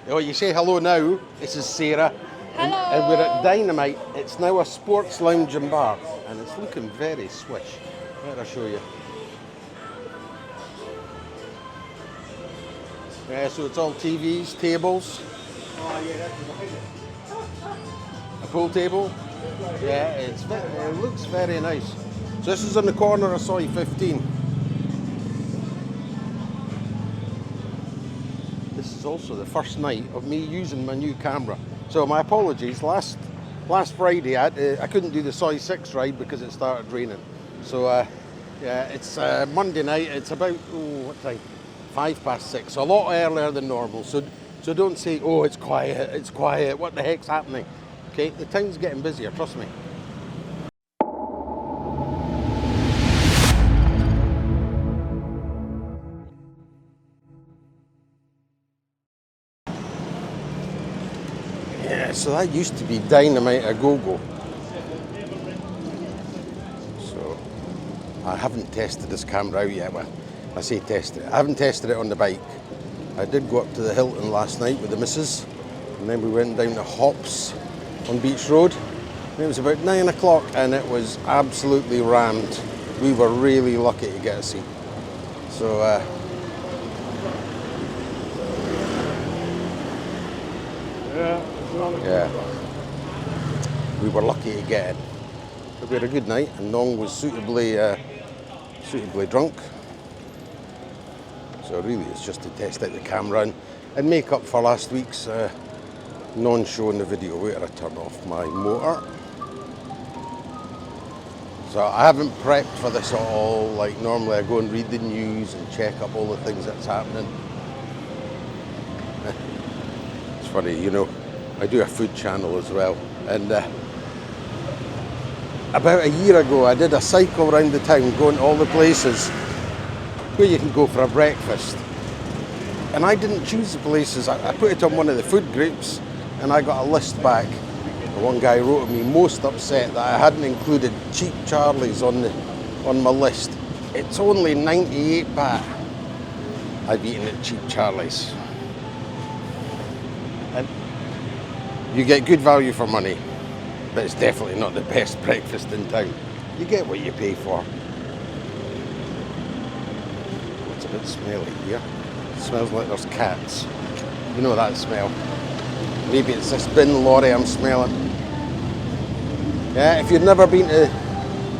Oh, you say hello now. This is Sarah. Hello. And we're at Dynamite. It's now a sports lounge and bar. And it's looking very swish. Let me show you. Yeah, so it's all TVs, tables. A pool table. Yeah, it looks very nice. So this is on the corner of Soi 15. This is also the first night of me using my new camera. So my apologies. Last Friday I couldn't do the Soi 6 ride because it started raining. So yeah, it's Monday night. It's about what time? 6:05. So a lot earlier than normal. So don't say, oh, it's quiet. What the heck's happening? Okay, the town's getting busier. Trust me. Yeah, so that used to be Dynamite a go-go. So I haven't tested this camera out yet. Well, I say tested it. I haven't tested it on the bike. I did go up to the Hilton last night with the missus, and then we went down to Hops on Beach Road. And it was about 9 o'clock and it was absolutely rammed. We were really lucky to get a seat. So yeah, we were lucky to get it. But we had a good night, and Nong was suitably drunk. So really it's just to test out the camera and make up for last week's non-show in the video where I turned off my motor. So I haven't prepped for this at all. Like normally I go and read the news and check up all the things that's happening. It's funny, you know, I do a food channel as well, and about a year ago I did a cycle around the town going to all the places where you can go for a breakfast. And I didn't choose the places. I put it on one of the food groups and I got a list back. The one guy wrote at me most upset that I hadn't included Cheap Charlie's on my list. It's only 98 baht. I've eaten at Cheap Charlie's. And you get good value for money, but it's definitely not the best breakfast in town. You get what you pay for. It's a bit smelly here. It smells like there's cats. You know that smell. Maybe it's this bin lorry I'm smelling. Yeah, if you've never been to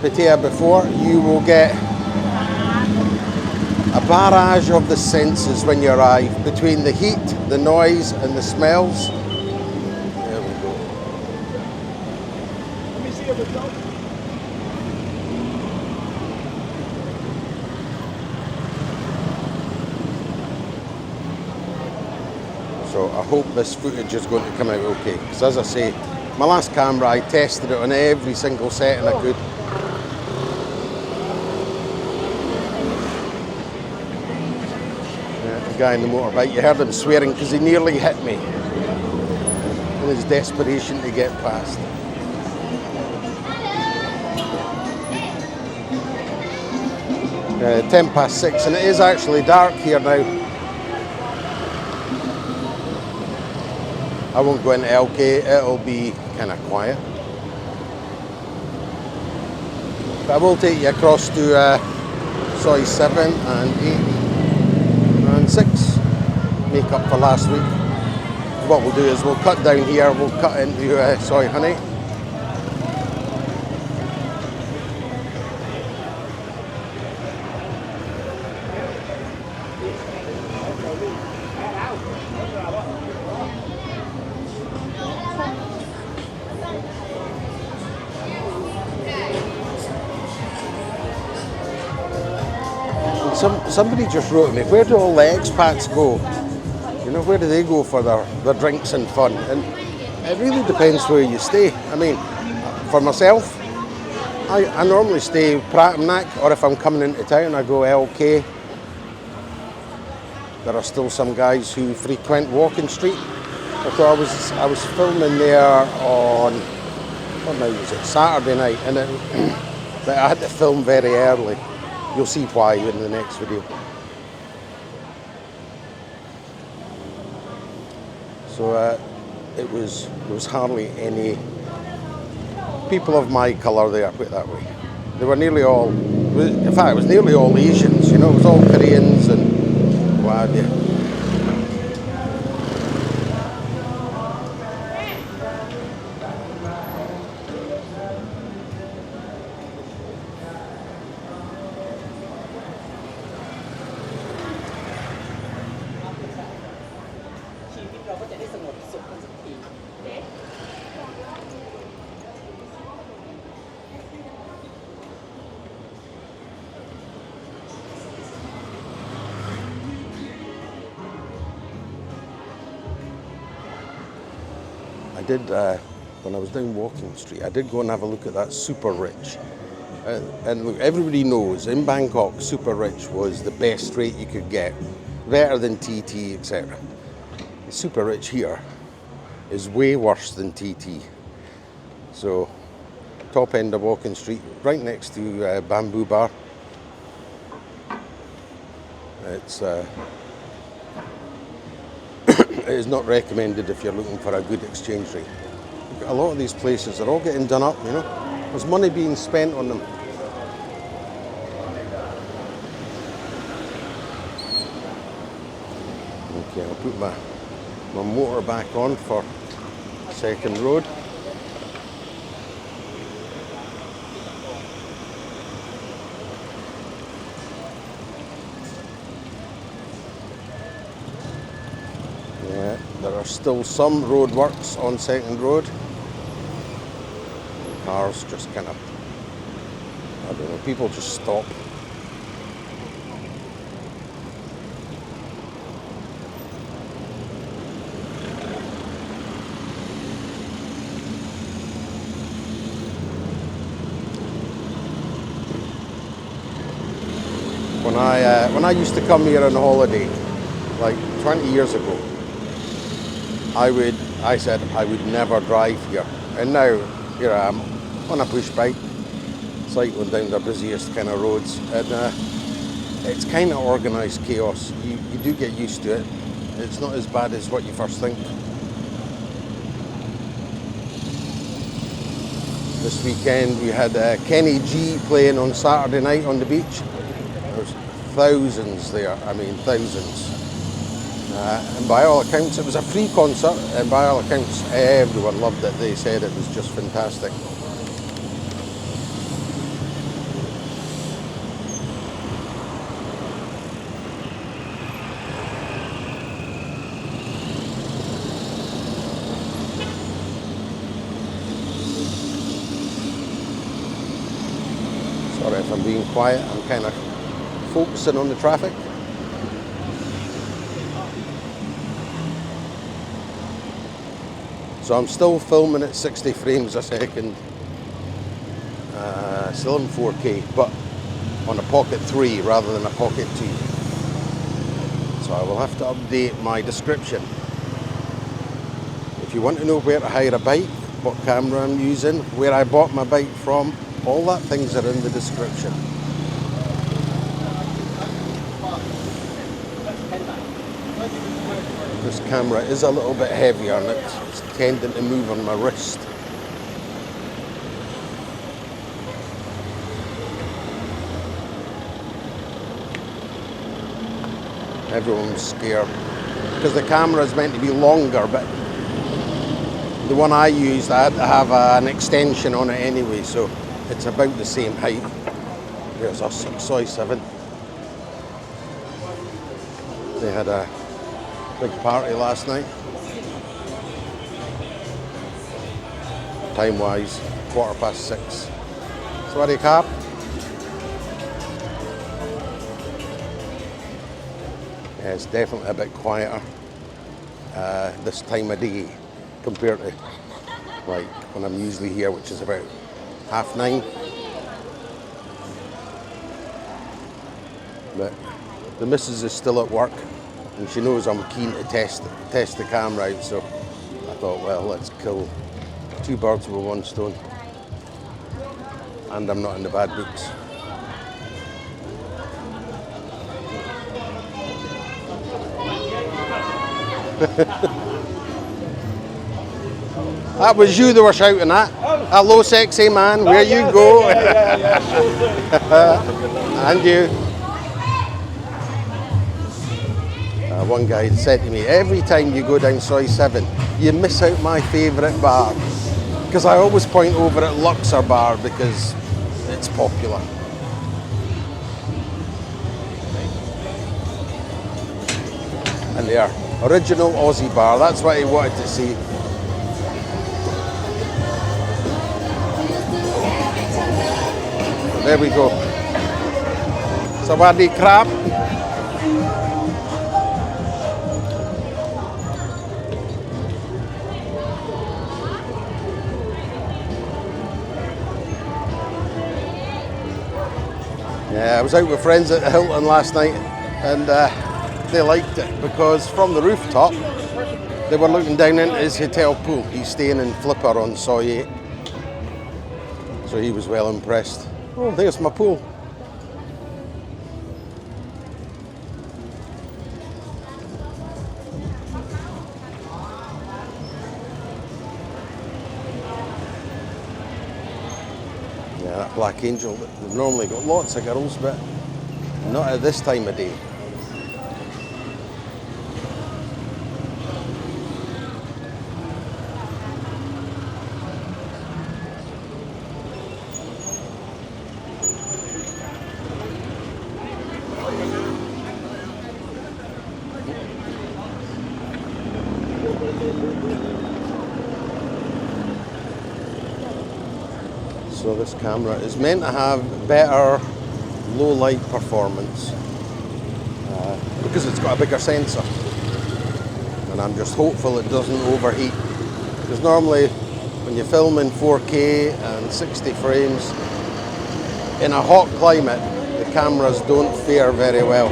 Pattaya before, you will get a barrage of the senses when you arrive, between the heat, the noise and the smells. There we go. Let me see if it's So I hope this footage is going to come out okay, because as I say, my last camera I tested it on every single setting I could. Yeah, the guy in the motorbike, you heard him swearing because he nearly hit me in his desperation to get past. Uh, 6:10, and it is actually dark here now. I won't go into LK, it'll be kind of quiet. But I will take you across to Soi 7 and 8 and 6. Make up for last week. What we'll do is we'll cut down here, we'll cut into Soi Honey. Somebody just wrote to me, where do all the expats go? You know, where do they go for their drinks and fun? And it really depends where you stay. I mean, for myself, I normally stay Pratamnak, or if I'm coming into town, I go LK. There are still some guys who frequent Walking Street. So I was filming there on, what night was it? Saturday night, and but I had to film very early. You'll see why in the next video. So there was hardly any people of my colour there, put it that way. They were nearly all, in fact, it was nearly all Asians, you know, it was all Koreans and what have you. I did, when I was down Walking Street, I did go and have a look at that Super Rich. And look, everybody knows in Bangkok, Super Rich was the best rate you could get, better than TT, etc. The Super Rich here is way worse than TT. So, top end of Walking Street, right next to Bamboo Bar. It's it is not recommended if you're looking for a good exchange rate. A lot of these places are all getting done up, you know. There's money being spent on them. Okay, I'll put my motor back on for Second Road. Yeah, there are still some roadworks on Second Road. Cars just kind of, I don't know, people just stop. When I used to come here on holiday, like 20 years ago, I said I would never drive here, and now here I am on a push bike, cycling down the busiest kind of roads, and it's kind of organised chaos. You do get used to it. It's not as bad as what you first think. This weekend we had Kenny G playing on Saturday night on the beach. There's thousands there, I mean thousands. And by all accounts it was a free concert, and by all accounts everyone loved it. They said it was just fantastic. Sorry if I'm being quiet, I'm kind of focusing on the traffic. So I'm still filming at 60 frames a second, still in 4K, but on a Pocket 3 rather than a Pocket 2. So I will have to update my description. If you want to know where to hire a bike, what camera I'm using, where I bought my bike from, all that things are in the description. This camera is a little bit heavier and it's tending to move on my wrist. Everyone's scared because the camera is meant to be longer, but the one I used, I had to have an extension on it anyway, so it's about the same height. There's us at Soi 7. They had a big party last night. Time wise, 6:15. Swaddy Kap. Yeah, it's definitely a bit quieter this time of day compared to like when I'm usually here, which is about 9:30. But the missus is still at work and she knows I'm keen to test the camera out, so I thought, well, let's kill two birds with one stone. And I'm not in the bad books. That was you they were shouting at. Hello, sexy man, where you go? And you. One guy said to me, every time you go down Soi 7, you miss out my favourite bar. Because I always point over at Luxor Bar because it's popular. And there, original Aussie bar, that's what he wanted to see. There we go. Sawadee krap. Yeah, I was out with friends at the Hilton last night and they liked it because from the rooftop they were looking down into his hotel pool. He's staying in Flipper on Soi 8. So he was well impressed. Oh, there's my pool. Yeah, that Black Angel, they've normally got lots of girls, but not at this time of day. So this camera is meant to have better low light performance because it's got a bigger sensor, and I'm just hopeful it doesn't overheat, because normally when you film in 4K and 60 frames in a hot climate, the cameras don't fare very well.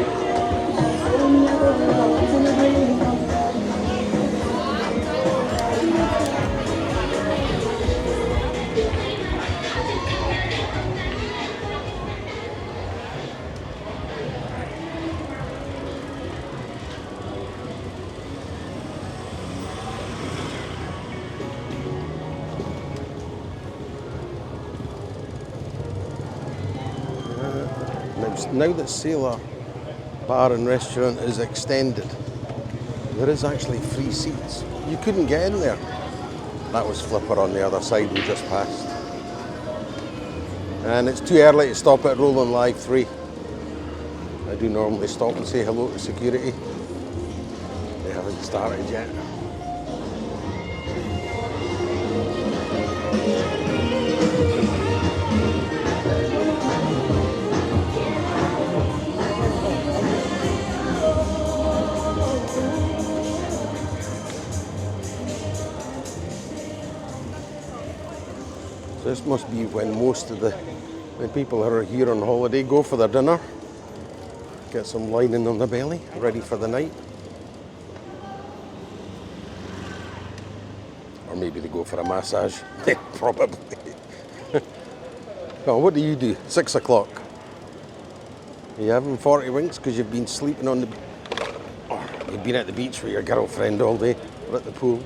Now that Sailor Bar and Restaurant is extended, there is actually free seats. You couldn't get in there. That was Flipper on the other side we just passed. And it's too early to stop at Rolling Live 3. I do normally stop and say hello to security. They haven't started yet. This must be when most of the people who are here on holiday go for their dinner, get some lining on the belly, ready for the night. Or maybe they go for a massage, probably. Well, what do? 6 o'clock. Are you having 40 winks because you've been sleeping on the beach? Or you've been at the beach with your girlfriend all day, or at the pool?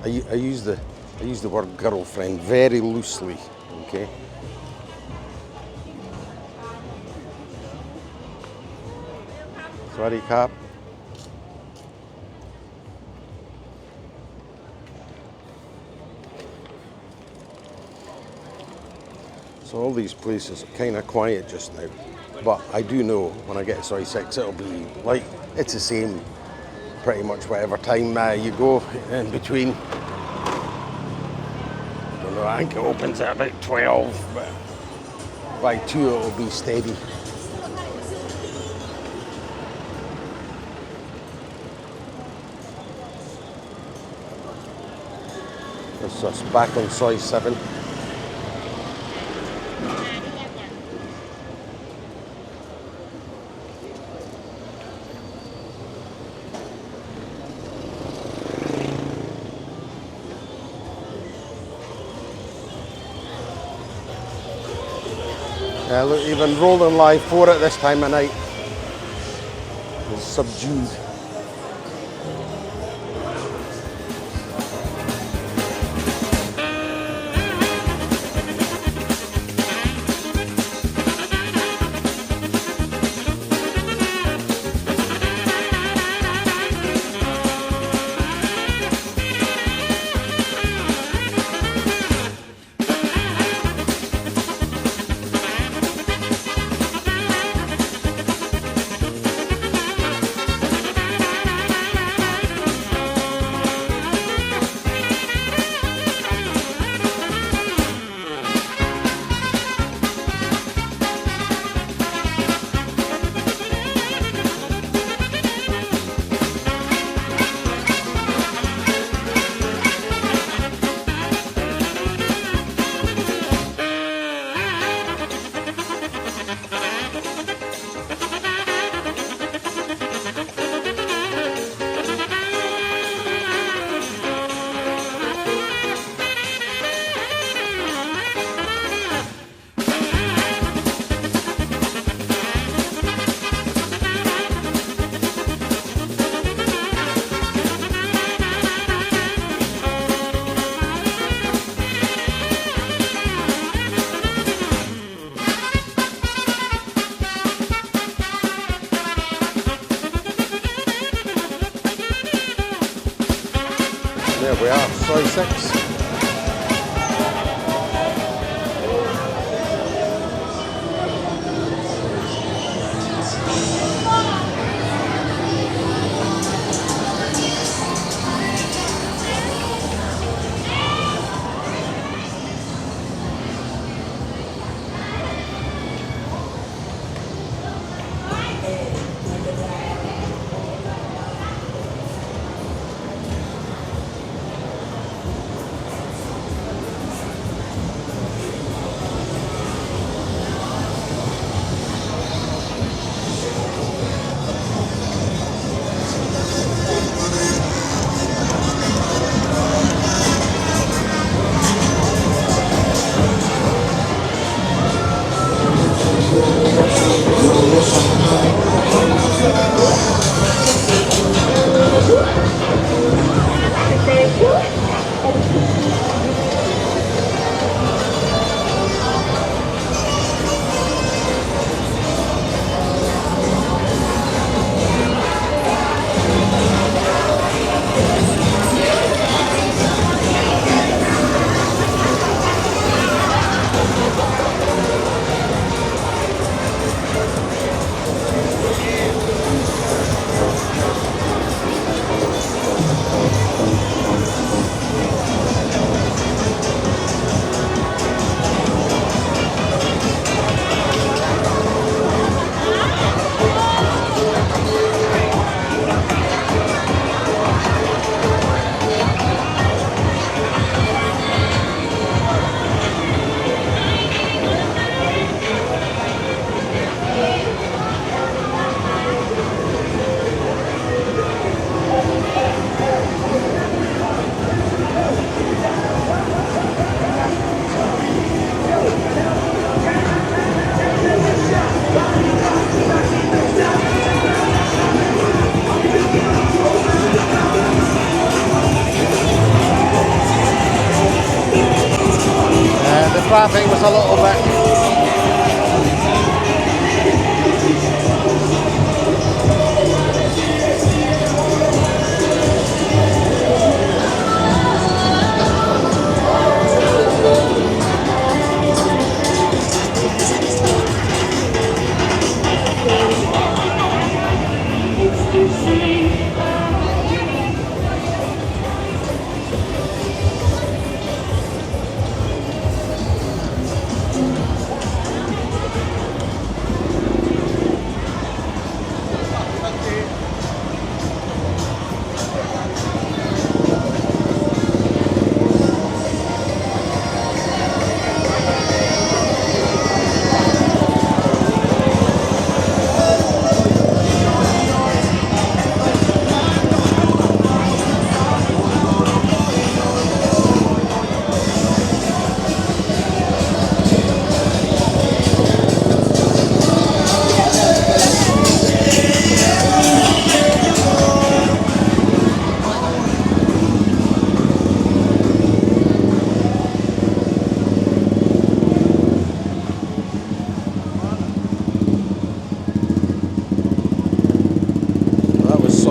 I use the word girlfriend very loosely, okay? Sorry, Cap. So all these places are kind of quiet just now, but I do know when I get to Soi 6 it'll be like, it's the same pretty much whatever time you go in between. I don't know, I think it opens at about 12, but by 2 it'll be steady. This is us back on Soi 7. Look, even Rolling Live 4 at this time of night. subdued. There we are, Soi 6. Traffic was a little bit.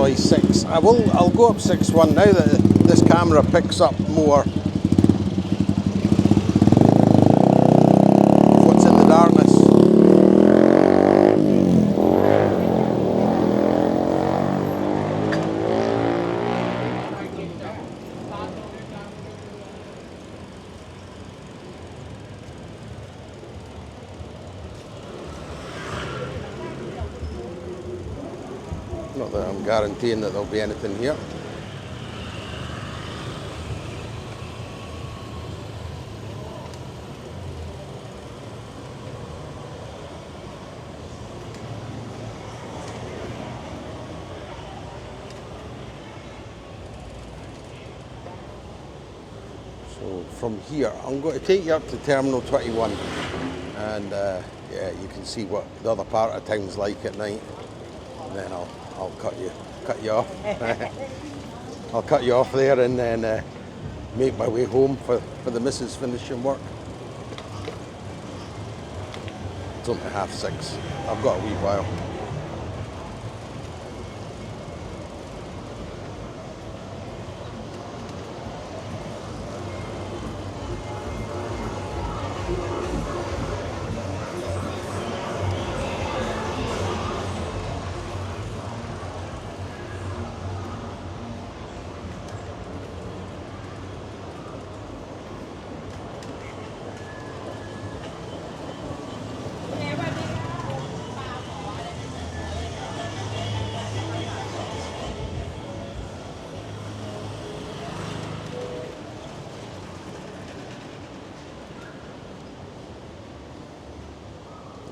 Soi 6. I'll go up 6.1 now that this camera picks up more what's in the darkness. Not that I'm guaranteeing that there'll be anything here. So from here, I'm going to take you up to Terminal 21, and yeah, you can see what the other part of town's like at night. And then I'll cut you off. I'll cut you off there, and then make my way home for the missus finishing work. It's only 6:30. I've got a wee while.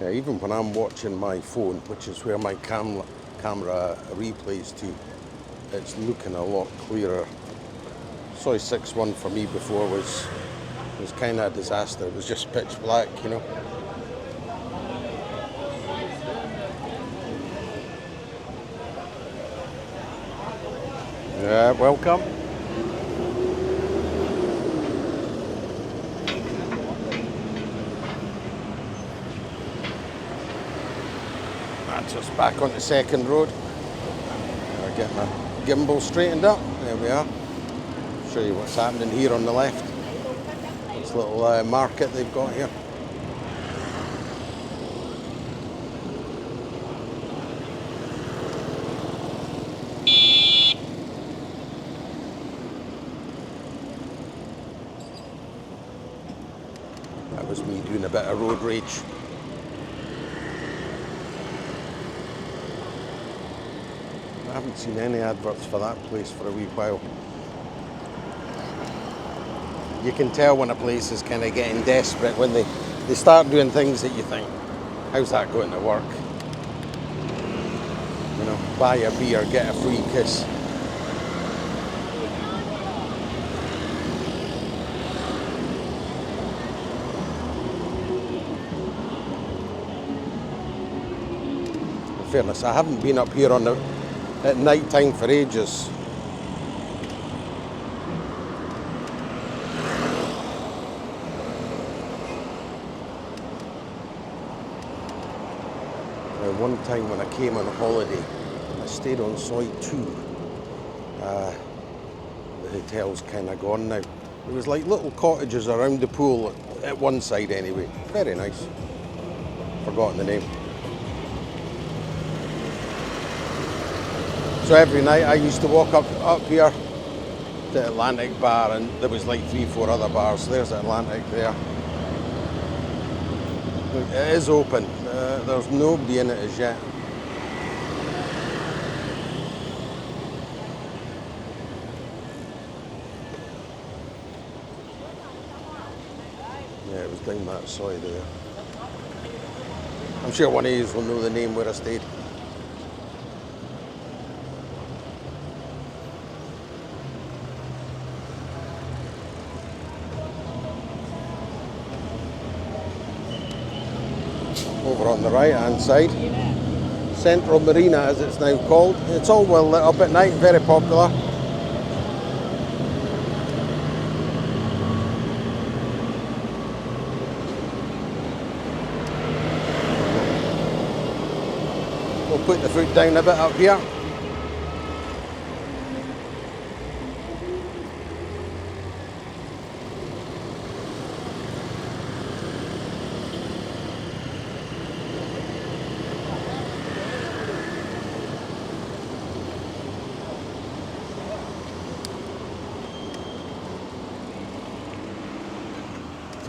Yeah, even when I'm watching my phone, which is where my camera replays to, it's looking a lot clearer. Soi 6.1 for me before was kind of a disaster. It was just pitch black, you know. Yeah, welcome. That's us back on the second road. I'll get my gimbal straightened up. There we are. Show you what's happening here on the left. This little market they've got here. That was me doing a bit of road rage. I haven't seen any adverts for that place for a wee while. You can tell when a place is kind of getting desperate when they start doing things that you think, how's that going to work? You know, buy a beer, get a free kiss. In fairness, I haven't been up here at night time for ages. One time when I came on holiday, I stayed on Soi 2. The hotel's kind of gone now. There was like little cottages around the pool at one side anyway. Very nice. Forgotten the name. So every night I used to walk up here to Atlantic Bar, and there was like 3-4 other bars. There's Atlantic there. It is open. There's nobody in it as yet. Yeah, it was down that side there. I'm sure one of you will know the name where I stayed. Over on the right hand side, Central Marina as it's now called. It's all well lit up at night, very popular. We'll put the foot down a bit up here.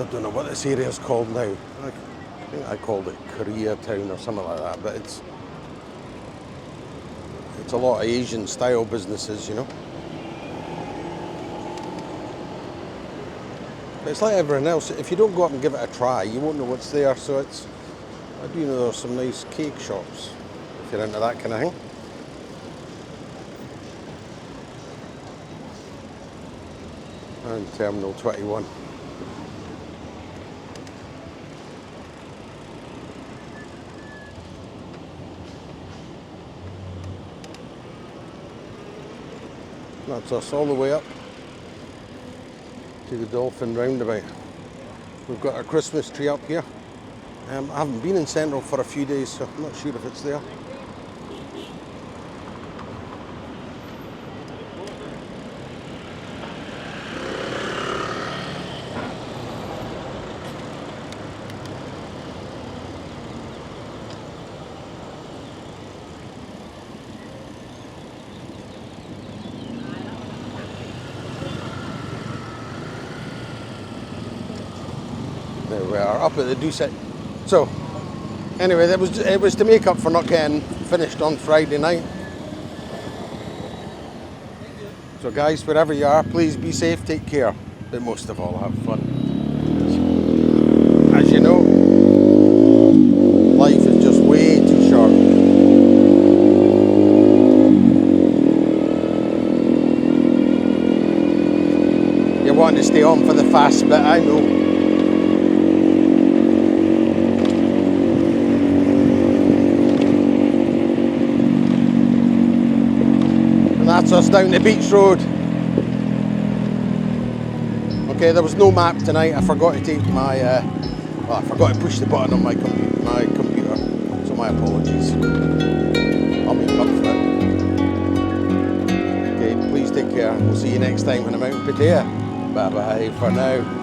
So I don't know what this area is called now. I think I called it Koreatown or something like that, but it's a lot of Asian style businesses, you know. But it's like everything else. If you don't go up and give it a try, you won't know what's there. So it's, I do know there's some nice cake shops if you're into that kind of thing. And Terminal 21. That's us all the way up to the Dolphin Roundabout. We've got our Christmas tree up here. I haven't been in Central for a few days, so I'm not sure if it's there. There we are, up at the Duset. So, anyway, it was to make up for not getting finished on Friday night. So guys, wherever you are, please be safe, take care, but most of all, have fun. As you know, life is just way too short. You're wanting to stay on for the fast bit, I know. That's us down the beach road. Okay, there was no map tonight. I forgot to take my, well, I forgot to push the button on my computer. So my apologies. I'll make up for it. Okay, please take care. We'll see you next time when I'm out in Pattaya. Bye bye for now.